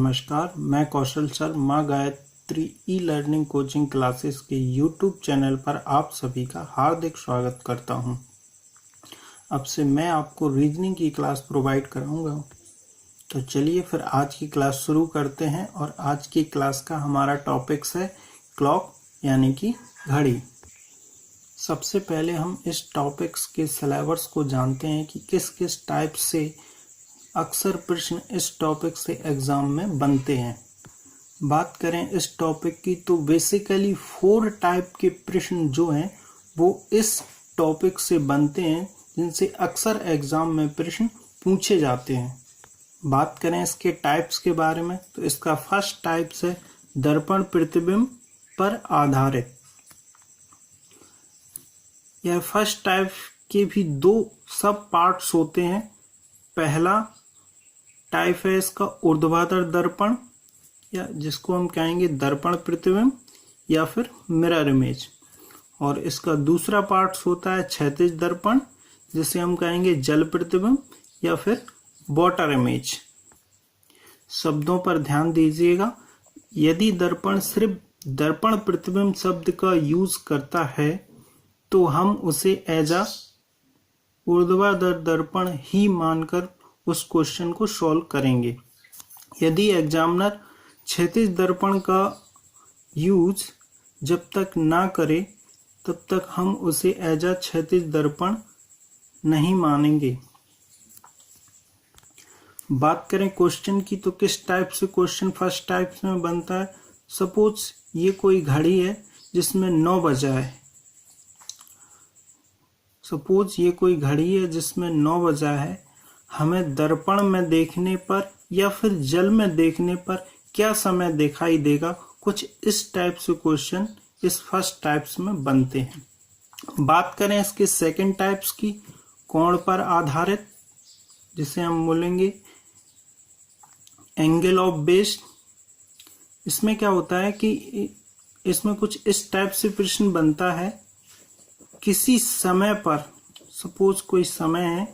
नमस्कार, मैं कौशल सर माँ Gayatri e learning coaching classes के यूट्यूब चैनल पर आप सभी का हार्दिक स्वागत करता हूं। अब से मैं आपको रीजनिंग की क्लास प्रोवाइड कराऊंगा। तो चलिए फिर आज की क्लास शुरू करते हैं और आज की क्लास का हमारा टॉपिक्स है क्लॉक यानी कि घड़ी। सबसे पहले हम इस टॉपिक्स के सिलेबस को जानते हैं कि किस किस टाइप से अक्सर प्रश्न इस टॉपिक से एग्जाम में बनते हैं। बात करें इस टॉपिक की तो बेसिकली 4 टाइप के प्रश्न जो हैं वो इस टॉपिक से बनते हैं जिनसे अक्सर एग्जाम में प्रश्न पूछे जाते हैं। बात करें इसके टाइप्स के बारे में तो इसका फर्स्ट टाइप है दर्पण प्रतिबिंब पर आधारित। यह फर्स्ट टाइप के भी 2 सब पार्ट्स होते हैं। पहला टाइप है इसका ऊर्ध्वाधर दर्पण या जिसको हम कहेंगे दर्पण प्रतिबिंब या फिर मिरर इमेज, और इसका दूसरा पार्ट होता है क्षैतिज दर्पण जिसे हम कहेंगे जल प्रतिबिंब या फिर वाटर इमेज। शब्दों पर ध्यान दीजिएगा। यदि दर्पण सिर्फ दर्पण प्रतिबिंब शब्द का यूज करता है तो हम उसे एज अ ऊर्ध्वाधर दर्पण ही मानकर उस क्वेश्चन को सॉल्व करेंगे। यदि एग्जामिनर क्षैतिज दर्पण का यूज जब तक ना करे तब तक हम उसे एज अ क्षैतिज दर्पण नहीं मानेंगे। बात करें क्वेश्चन की तो किस टाइप से क्वेश्चन फर्स्ट टाइप में बनता है। सपोज ये कोई घड़ी है जिसमें 9 बजा है। सपोज ये कोई घड़ी है जिसमें 9 बजा है। हमें दर्पण में देखने पर या फिर जल में देखने पर क्या समय दिखाई देगा, कुछ इस टाइप से क्वेश्चन इस फर्स्ट टाइप्स में बनते हैं। बात करें इसके सेकंड टाइप्स की, कोण पर आधारित, जिसे हम बोलेंगे एंगल ऑफ बेस। इसमें क्या होता है कि इसमें कुछ इस टाइप से प्रश्न बनता है। किसी समय पर सपोज कोई समय है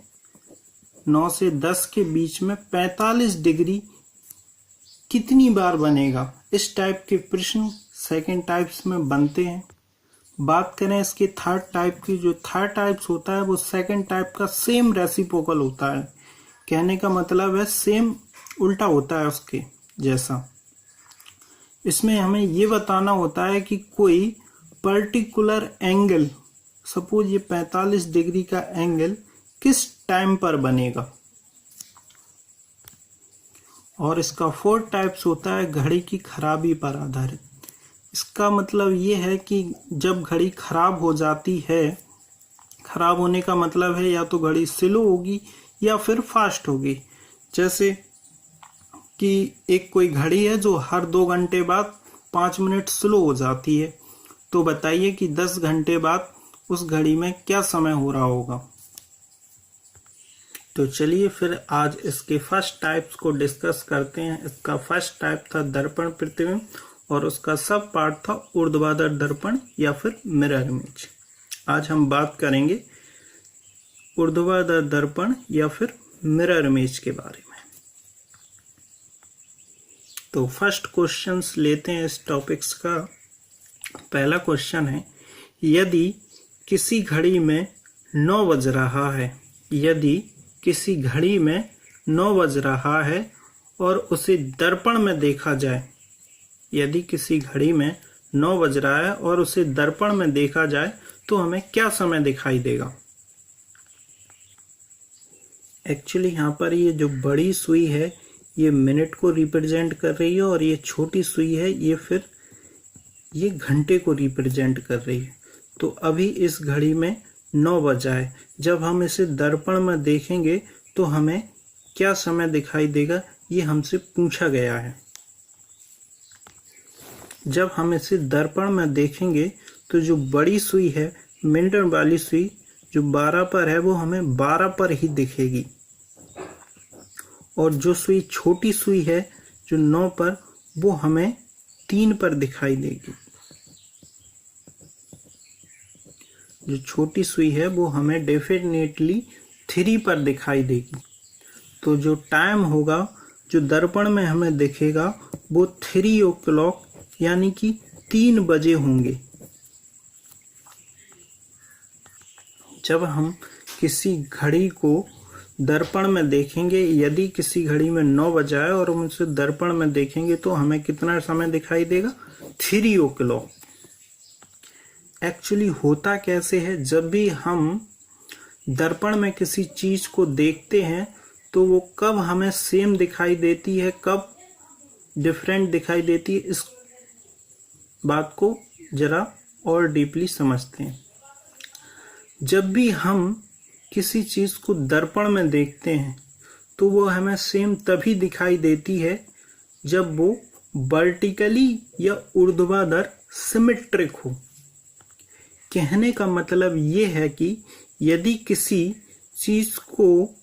9 से 10 के बीच में 45 डिग्री कितनी बार बनेगा, इस टाइप के प्रश्न सेकंड टाइप्स में बनते हैं। बात करें इसके थर्ड टाइप की, जो थर्ड टाइप्स होता है वो सेकंड टाइप का सेम रेसिप्रोकल होता है। कहने का मतलब है सेम उल्टा होता है उसके जैसा। इसमें हमें ये बताना होता है कि कोई पर्टिकुलर एंगल, सपोज ये 45 डिग्री का एंगल किस टाइम पर बनेगा। और इसका फोर्थ टाइप्स होता है घड़ी की खराबी पर आधारित। इसका मतलब ये है कि जब घड़ी खराब हो जाती है, खराब होने का मतलब है या तो घड़ी स्लो होगी या फिर फास्ट होगी। जैसे कि एक कोई घड़ी है जो हर 2 घंटे बाद 5 मिनट स्लो हो जाती है, तो बताइए कि 10 घंटे बाद उस घड़ी में क्या समय हो रहा होगा। तो चलिए फिर आज इसके फर्स्ट टाइप्स को डिस्कस करते हैं। इसका फर्स्ट टाइप था दर्पण प्रतिबिंब और उसका सब पार्ट था ऊर्ध्वाधर दर्पण या फिर मिरर इमेज। आज हम बात करेंगे ऊर्ध्वाधर दर्पण या फिर मिरर इमेज के बारे में। तो फर्स्ट क्वेश्चंस लेते हैं इस टॉपिक्स का। पहला क्वेश्चन है, यदि किसी घड़ी में 9 बज रहा है, यदि किसी घड़ी में 9 बज रहा है और उसे दर्पण में देखा जाए, यदि किसी घड़ी में 9 बज रहा है और उसे दर्पण में देखा जाए तो हमें क्या समय दिखाई देगा। एक्चुअली यहाँ पर ये जो बड़ी सुई है ये मिनट को रिप्रेजेंट कर रही है और ये छोटी सुई है ये घंटे को रिप्रेजेंट कर रही है। तो अभी इस घड़ी में 9 बजा है। जब हम इसे दर्पण में देखेंगे तो हमें क्या समय दिखाई देगा, ये हमसे पूछा गया है। जब हम इसे दर्पण में देखेंगे तो जो बड़ी सुई है, मिनट वाली सुई जो 12 पर है वो हमें 12 पर ही दिखेगी, और जो सुई छोटी सुई है जो 9 पर, वो हमें 3 पर दिखाई देगी। जो छोटी सुई है वो हमें डेफिनेटली 3 पर दिखाई देगी। तो जो टाइम होगा जो दर्पण में हमें दिखेगा वो 3 o'clock यानी कि 3 बजे होंगे। जब हम किसी घड़ी को दर्पण में देखेंगे, यदि किसी घड़ी में 9 बजा है और हम उसे दर्पण में देखेंगे तो हमें कितना समय दिखाई देगा? 3 o'clock। एक्चुअली होता कैसे है, जब भी हम दर्पण में किसी चीज को देखते हैं तो वो कब हमें सेम दिखाई देती है, कब डिफरेंट दिखाई देती है, इस बात को जरा और डीपली समझते हैं। जब भी हम किसी चीज को दर्पण में देखते हैं तो वो हमें सेम तभी दिखाई देती है जब वो वर्टिकली या ऊर्ध्वाधर सिमेट्रिक हो। कहने का मतलब ये है कि यदि किसी चीज को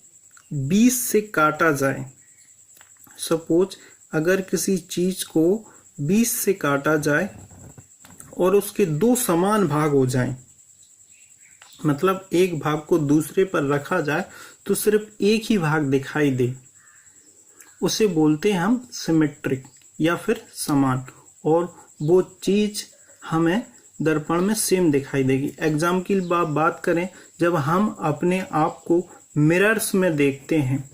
20 से काटा जाए, सपोज अगर किसी चीज को 20 से काटा जाए और उसके 2 समान भाग हो जाएं, मतलब एक भाग को दूसरे पर रखा जाए तो सिर्फ एक ही भाग दिखाई दे, उसे बोलते हैं हम सिमेट्रिक या फिर समान, और वो चीज हमें दर्पण में सेम दिखाई देगी। एग्जाम्पल की बात करें, जब हम अपने आप को मिरर्स में देखते हैं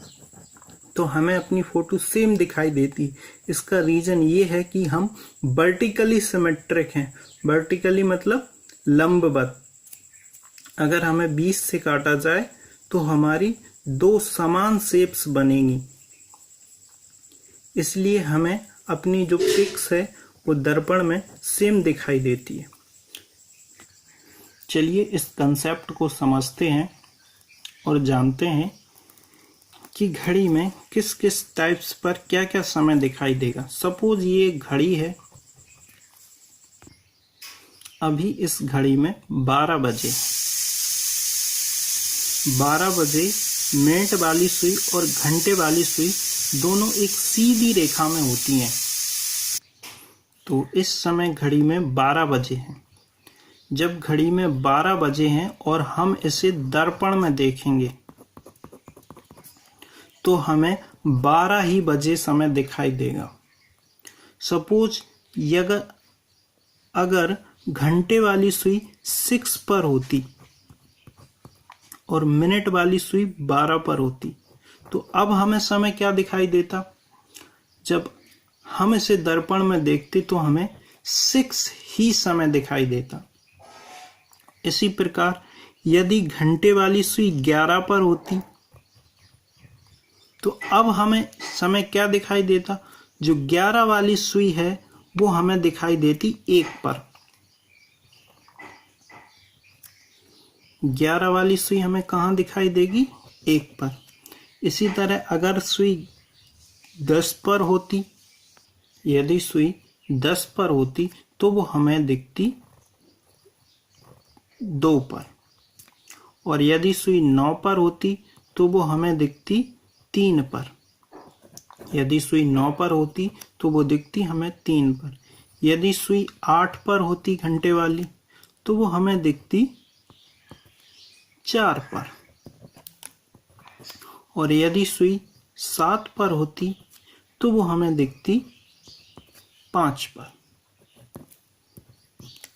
तो हमें अपनी फोटो सेम दिखाई देती। इसका रीजन ये है कि हम वर्टिकली सिमेट्रिक हैं। वर्टिकली मतलब लंबवत। अगर हमें 20 से काटा जाए तो हमारी 2 समान शेप्स बनेंगी, इसलिए हमें अपनी जो पिक्स है वो दर्पण में सेम दिखाई देती है। चलिए इस कंसेप्ट को समझते हैं और जानते हैं कि घड़ी में किस किस टाइप्स पर क्या क्या समय दिखाई देगा। सपोज ये घड़ी है, अभी इस घड़ी में 12 बजे मिनट वाली सुई और घंटे वाली सुई दोनों एक सीधी रेखा में होती हैं। तो इस समय घड़ी में 12 बजे हैं। जब घड़ी में 12 बजे हैं और हम इसे दर्पण में देखेंगे तो हमें 12 ही बजे समय दिखाई देगा। सपोज अगर घंटे वाली सुई 6 पर होती और मिनट वाली सुई 12 पर होती तो अब हमें समय क्या दिखाई देता? जब हम इसे दर्पण में देखते तो हमें 6 ही समय दिखाई देता। इसी प्रकार यदि घंटे वाली सुई 11 पर होती तो अब हमें समय क्या दिखाई देता? जो 11 वाली सुई है वो हमें दिखाई देती 1 पर। 11 वाली सुई हमें कहाँ दिखाई देगी? 1 पर। इसी तरह अगर सुई 10 पर होती, यदि सुई 10 पर होती तो वो हमें दिखती 2 पर, और यदि सुई 9 पर होती तो वो हमें दिखती 3 पर। यदि सुई 9 पर होती तो वो दिखती हमें 3 पर। यदि सुई 8 पर होती घंटे वाली तो वो हमें दिखती 4 पर, और यदि सुई 7 पर होती तो वो हमें दिखती 5 पर।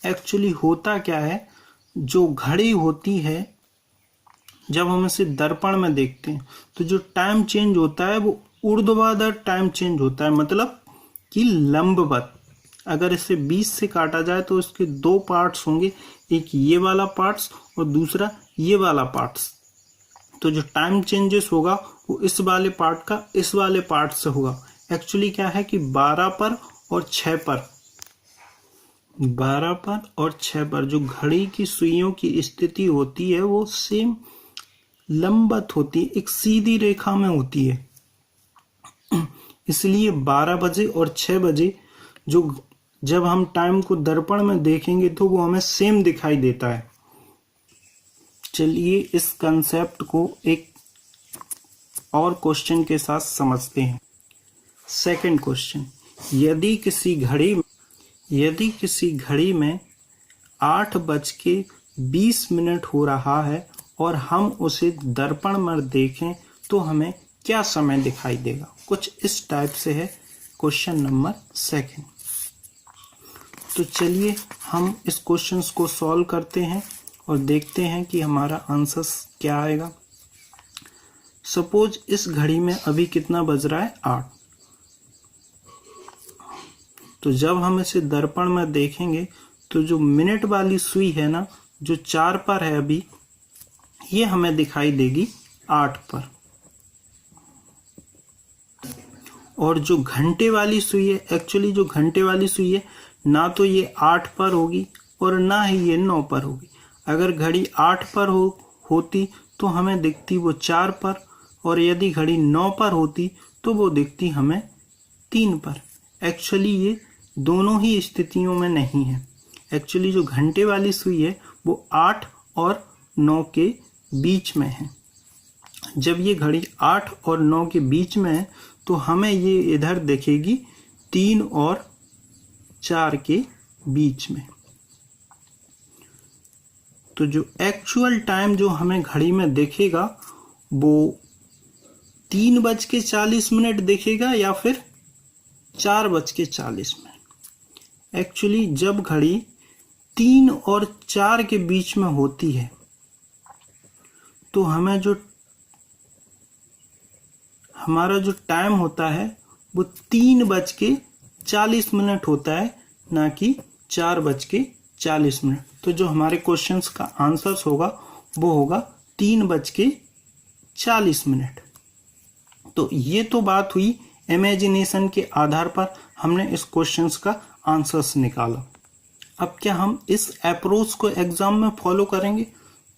एक्चुअली होता क्या है, जो घड़ी होती है जब हम इसे दर्पण में देखते हैं तो जो टाइम चेंज होता है वो ऊर्ध्वाधर टाइम चेंज होता है, मतलब कि लंबवत। अगर इसे 20 से काटा जाए तो इसके 2 पार्ट्स होंगे, एक ये वाला पार्ट्स और दूसरा ये वाला पार्ट्स। तो जो टाइम चेंजेस होगा वो इस वाले पार्ट का इस वाले पार्ट से होगा। एक्चुअली क्या है कि 12 पर और 6 पर, 12 पर और 6 पर जो घड़ी की सुइयों की स्थिति होती है वो सेम लंबवत होती है, एक सीधी रेखा में होती है। इसलिए 12 बजे और 6 बजे जब हम टाइम को दर्पण में देखेंगे तो वो हमें सेम दिखाई देता है। चलिए इस कंसेप्ट को एक और क्वेश्चन के साथ समझते हैं। सेकंड क्वेश्चन, यदि किसी घड़ी में 8:20 हो रहा है और हम उसे दर्पण में देखें तो हमें क्या समय दिखाई देगा। कुछ इस टाइप से है क्वेश्चन नंबर 2। तो चलिए हम इस क्वेश्चंस को सॉल्व करते हैं और देखते हैं कि हमारा आंसर क्या आएगा। सपोज इस घड़ी में अभी कितना बज रहा है, 8। तो जब हम इसे दर्पण में देखेंगे तो जो मिनट वाली सुई है ना, जो 4 पर है अभी, ये हमें दिखाई देगी 8 पर। और जो घंटे वाली सुई है, एक्चुअली जो घंटे वाली सुई है ना तो ये 8 पर होगी और ना ही ये 9 पर होगी। अगर घड़ी 8 पर होती तो हमें दिखती वो 4 पर, और यदि घड़ी 9 पर होती तो वो दिखती हमें 3 पर। एक्चुअली ये दोनों ही स्थितियों में नहीं है। एक्चुअली जो घंटे वाली सुई है वो 8 और 9 के बीच में है। जब ये घड़ी 8 और 9 के बीच में है तो हमें ये इधर दिखेगी 3 और 4 के बीच में। तो जो एक्चुअल टाइम जो हमें घड़ी में दिखेगा वो 3:40 दिखेगा या फिर 4:40 मिनट। एक्चुअली जब घड़ी 3 और 4 के बीच में होती है तो हमें जो हमारा जो टाइम होता है वो 3:40 होता है, ना कि 4:40 मिनट। तो जो हमारे क्वेश्चंस का आंसर होगा वो होगा 3:40 मिनट। तो ये तो बात हुई इमेजिनेशन के आधार पर हमने इस क्वेश्चंस का आंसर्स निकाला। अब क्या हम इस अप्रोच को एग्जाम में फॉलो करेंगे?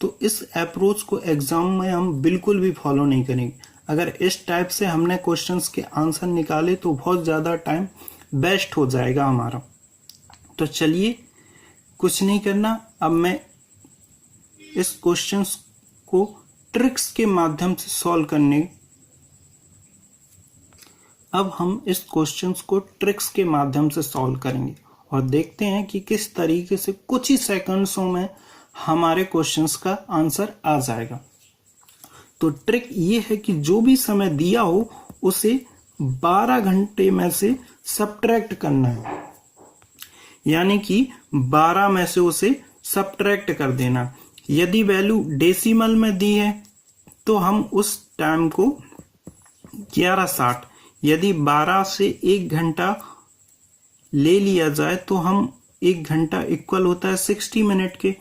तो इस अप्रोच को एग्जाम में हम बिल्कुल भी फॉलो नहीं करेंगे। अगर इस टाइप से हमने क्वेश्चंस के आंसर निकाले तो बहुत ज़्यादा टाइम वेस्ट हो जाएगा हमारा। तो चलिए कुछ नहीं करना, अब मैं इस क्वेश्चंस को ट्रिक्स के माध्यम से सॉल्व करने अब हम इस क्वेश्चंस को ट्रिक्स के माध्यम से सॉल्व करेंगे और देखते हैं कि किस तरीके से कुछ ही सेकंड्सों में हमारे क्वेश्चंस का आंसर आ जाएगा। तो ट्रिक ये है कि जो भी समय दिया हो उसे 12 घंटे में से सब्ट्रैक्ट करना है, यानी कि 12 में से उसे सब्ट्रैक्ट कर देना। यदि वैल्यू डेसिमल में दी है तो हम उस टाइम को 11:60, यदि 12 से 1 घंटा ले लिया जाए तो हम 1 घंटा इक्वल होता है 60 मिनट के।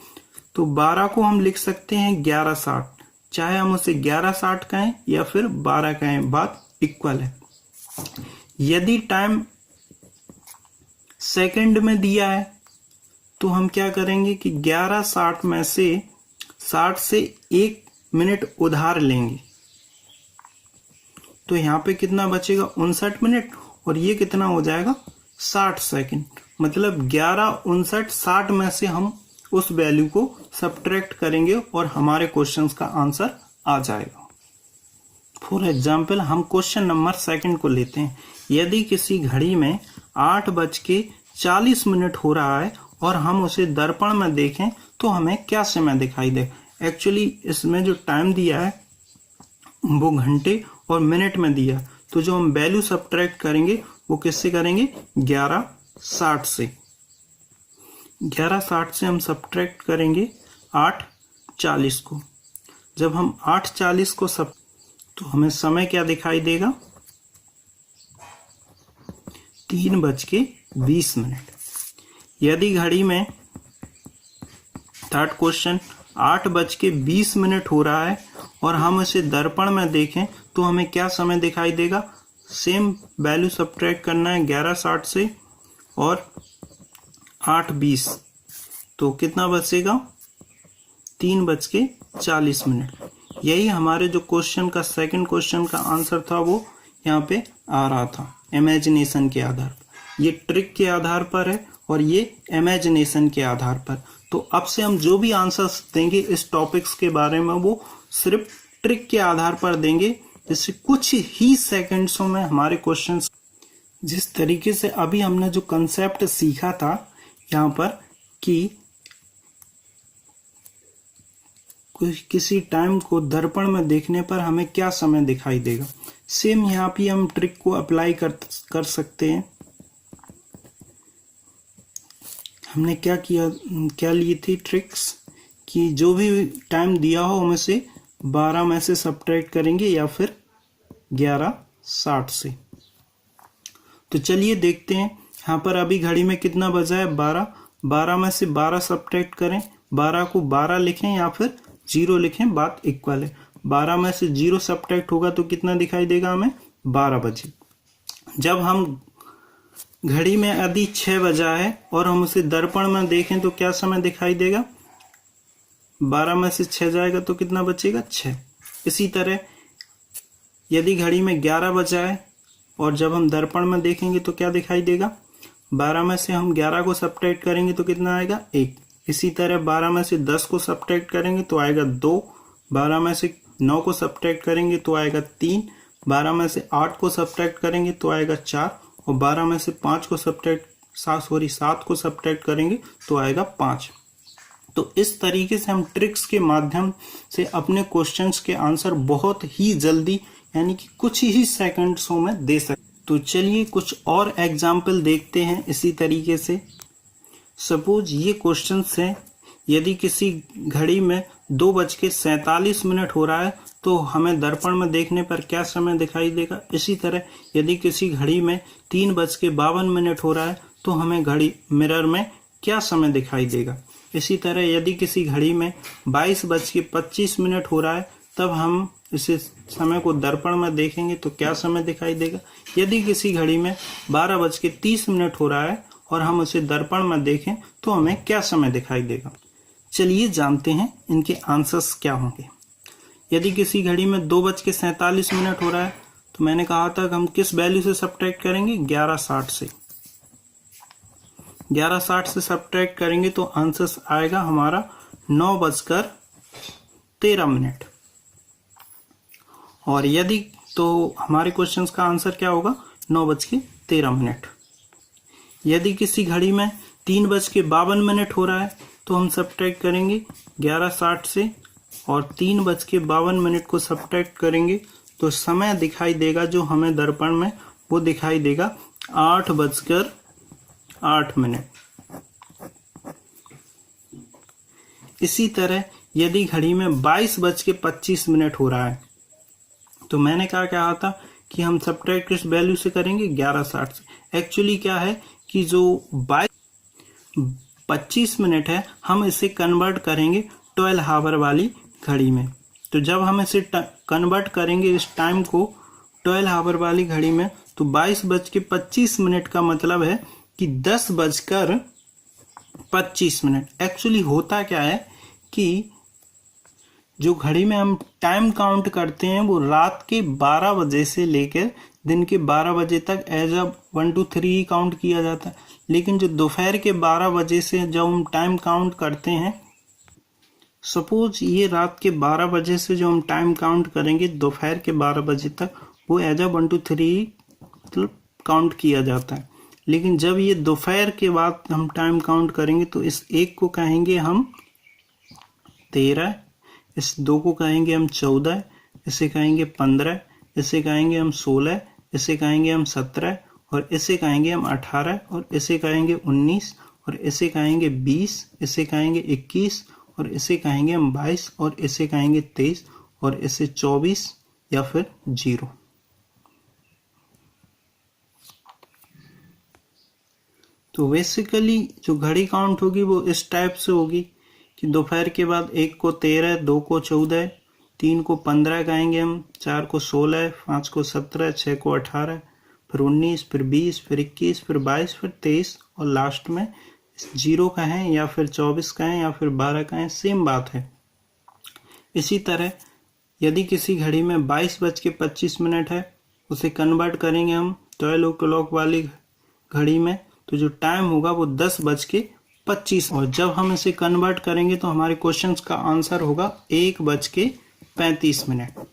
तो 12 को हम लिख सकते हैं 11:60, चाहे हम उसे 11:60 कहें या फिर 12 कहें, बात इक्वल है। यदि टाइम सेकंड में दिया है तो हम क्या करेंगे कि 11:60 में से 60 से 1 मिनट उधार लेंगे। तो यहाँ पे कितना बचेगा, 59 मिनट, और ये कितना हो जाएगा, 60 सेकंड। मतलब 11, 59, 60 में से हम उस वैल्यू को सब्ट्रैक्ट करेंगे और हमारे क्वेश्चंस का आंसर आ जाएगा। फॉर एग्जाम्पल हम क्वेश्चन नंबर 2 को लेते हैं। यदि किसी घड़ी में 8:40 हो रहा है और हम उसे दर्पण में देखें तो हमें क्या समय दिखाई दे। एक्चुअली इसमें जो टाइम दिया है वो घंटे और मिनट में दिया, तो जो हम वैल्यू सब्ट्रैक्ट करेंगे वो किससे करेंगे, 11:60 से। 11:60 से हम सब्ट्रैक्ट करेंगे 8:40 को। जब हम 8:40 को तो हमें समय क्या दिखाई देगा, 3:20। यदि घड़ी में थर्ड क्वेश्चन 8:20 हो रहा है और हम इसे दर्पण में देखें तो हमें क्या समय दिखाई देगा, सेम वैल्यू सब्ट्रैक्ट करना है 11:60 से और 8:20, तो कितना बचेगा, 3:40। यही हमारे जो क्वेश्चन का सेकंड क्वेश्चन का आंसर था वो यहाँ पे आ रहा था इमेजिनेशन के आधार पर। ये ट्रिक के आधार पर है और ये इमेजिनेशन के आधार पर। तो अब से हम जो भी आंसर्स देंगे इस टॉपिक्स के बारे में वो सिर्फ ट्रिक के आधार पर देंगे, जिससे कुछ ही सेकंड्सों में हमारे क्वेश्चंस, जिस तरीके से अभी हमने जो कंसेप्ट सीखा था यहाँ पर कि किसी टाइम को दर्पण में देखने पर हमें क्या समय दिखाई देगा। सेम यहाँ भी हम ट्रिक को अप्लाई कर सकते हैं। हमने क्या ली थी ट्रिक्स कि जो भी टाइम दिया हो उनमें से 12 में से सब्ट्रैक्ट करेंगे या फिर 11:60 से। तो चलिए देखते हैं। यहाँ पर अभी घड़ी में कितना बजा है, 12। 12 में से 12 सब्ट्रैक्ट करें। 12 को 12 लिखें या फिर 0 लिखें, बात इक्वल है। 12 में से 0 सब्ट्रैक्ट होगा तो कितना दिखाई देगा हमें, 12 बजे। जब हम घड़ी में यदि 6 बजा है और हम उसे दर्पण में देखें तो क्या समय दिखाई देगा, 12 में से 6 जाएगा तो कितना बचेगा, 6। इसी तरह यदि घड़ी में 11 बजा है और जब हम दर्पण में देखेंगे तो क्या दिखाई देगा, 12 में से हम 11 को सब्ट्रैक्ट करेंगे तो कितना आएगा, 1। इसी तरह 12 में से 10 को सब्ट्रैक्ट करेंगे तो आएगा 2। 12 में से 9 को सब्ट्रैक्ट करेंगे तो आएगा 3। 12 में से 8 को सब्ट्रैक्ट करेंगे तो आएगा 4। और 12 में से 7 को सब्ट्रैक्ट करेंगे तो आएगा 5। तो इस तरीके से हम ट्रिक्स के माध्यम से अपने क्वेश्चंस के आंसर बहुत ही जल्दी यानी कि कुछ ही सेकंड्सों में दे सकते। तो चलिए कुछ और एग्जाम्पल देखते हैं इसी तरीके से। सपोज ये क्वेश्चंस हैं, यदि किसी घड़ी में 2:47 हो रहा है तो हमें दर्पण में देखने पर क्या समय दिखाई देगा। इसी तरह यदि किसी घड़ी में 3:52 हो रहा है तो हमें घड़ी मिरर में क्या समय दिखाई देगा। इसी तरह यदि किसी घड़ी में 22:25 हो रहा है तब हम इसे समय को दर्पण में देखेंगे तो क्या समय दिखाई देगा। यदि किसी घड़ी में 12:30 हो रहा है और हम उसे दर्पण में देखें तो हमें क्या समय दिखाई देगा। चलिए जानते हैं इनके आंसर्स क्या होंगे। यदि किसी घड़ी में 2:47 हो रहा है तो मैंने कहा था कि हम किस वैल्यू से सब्ट्रैक्ट करेंगे, 11:60 से। 11:60 से सब्ट्रैक्ट करेंगे तो आंसर आएगा हमारा 9:13। और यदि तो हमारे क्वेश्चंस का आंसर क्या होगा, 9:13। यदि किसी घड़ी में 3:52 हो रहा है तो हम सब्ट्रैक्ट करेंगे 11:60 से और 3:52 को सब्ट्रैक्ट करेंगे तो समय दिखाई देगा जो हमें दर्पण में, वो दिखाई देगा 8:08। इसी तरह यदि घड़ी में 22:25 हो रहा है तो मैंने कहा था कि हम सब्ट्रैक्ट किस वैल्यू से करेंगे, 11:60 से। एक्चुअली क्या है कि जो 25 मिनट है हम इसे कन्वर्ट करेंगे 12 आवर वाली घड़ी में। तो जब हम इसे कन्वर्ट करेंगे इस टाइम को 12 आवर वाली घड़ी में तो 22:25 का मतलब है कि 10:25। एक्चुअली होता क्या है कि जो घड़ी में हम टाइम काउंट करते हैं वो रात के 12 बजे से लेकर दिन के 12 बजे तक एज अ 1 2 3 ही काउंट किया जाता है। लेकिन जो दोपहर के 12 बजे से जब हम टाइम काउंट करते हैं, सपोज ये रात के 12 बजे से जो हम टाइम काउंट करेंगे दोपहर के 12 बजे तक, वो एज अ 1 2 3 मतलब काउंट किया जाता है। लेकिन जब ये दोपहर के बाद हम टाइम काउंट करेंगे तो इस 1 को कहेंगे हम 13, इस 2 को कहेंगे हम 14, इसे कहेंगे 15, इसे कहेंगे हम 16, इसे कहेंगे हम 17 और इसे कहेंगे हम 18 और इसे कहेंगे 19 और इसे कहेंगे 20, इसे कहेंगे 21 और इसे कहेंगे हम 22 और इसे कहेंगे 23 और इसे 24 या फिर 0। तो बेसिकली जो घड़ी काउंट होगी वो इस टाइप से होगी कि दोपहर के बाद 1 को 13, 2 को 14, 3 को 15 कहेंगे हम, 4 को 16, 5 को 17, 6 को 18, फिर 19, फिर 20, फिर 21, फिर 22, फिर 23 और लास्ट में 0 कहें या फिर 24 कहें या फिर 12 कहें, सेम बात है। इसी तरह यदि किसी घड़ी में 22:25 है उसे कन्वर्ट करेंगे हम 12 o'clock वाली घड़ी में तो जो टाइम होगा वो 10:25 और जब हम इसे कन्वर्ट करेंगे तो हमारे क्वेश्चंस का आंसर होगा 1:35।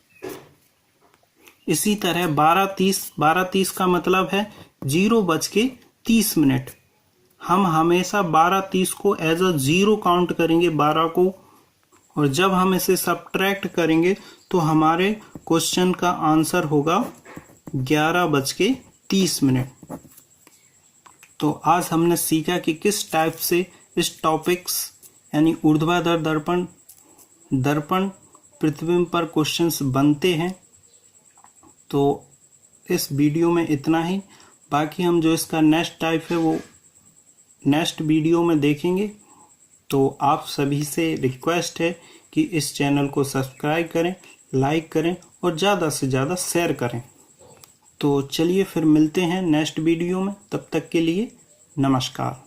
इसी तरह 12:30 का मतलब है 0:30। हम हमेशा 12:30 को एज अ 0 काउंट करेंगे 12 को और जब हम इसे सब्ट्रैक्ट करेंगे तो हमारे क्वेश्चन का आंसर होगा 11:30। तो आज हमने सीखा कि किस टाइप से इस टॉपिक्स यानी ऊर्ध्वाधर दर्पण, दर्पण, प्रतिबिंब पर क्वेश्चंस बनते हैं। तो इस वीडियो में इतना ही। बाकी हम जो इसका नेक्स्ट टाइप है वो नेक्स्ट वीडियो में देखेंगे। तो आप सभी से रिक्वेस्ट है कि इस चैनल को सब्सक्राइब करें, लाइक करें और ज़्यादा से ज़्यादा शेयर करें। तो चलिए फिर मिलते हैं नेक्स्ट वीडियो में। तब तक के लिए नमस्कार।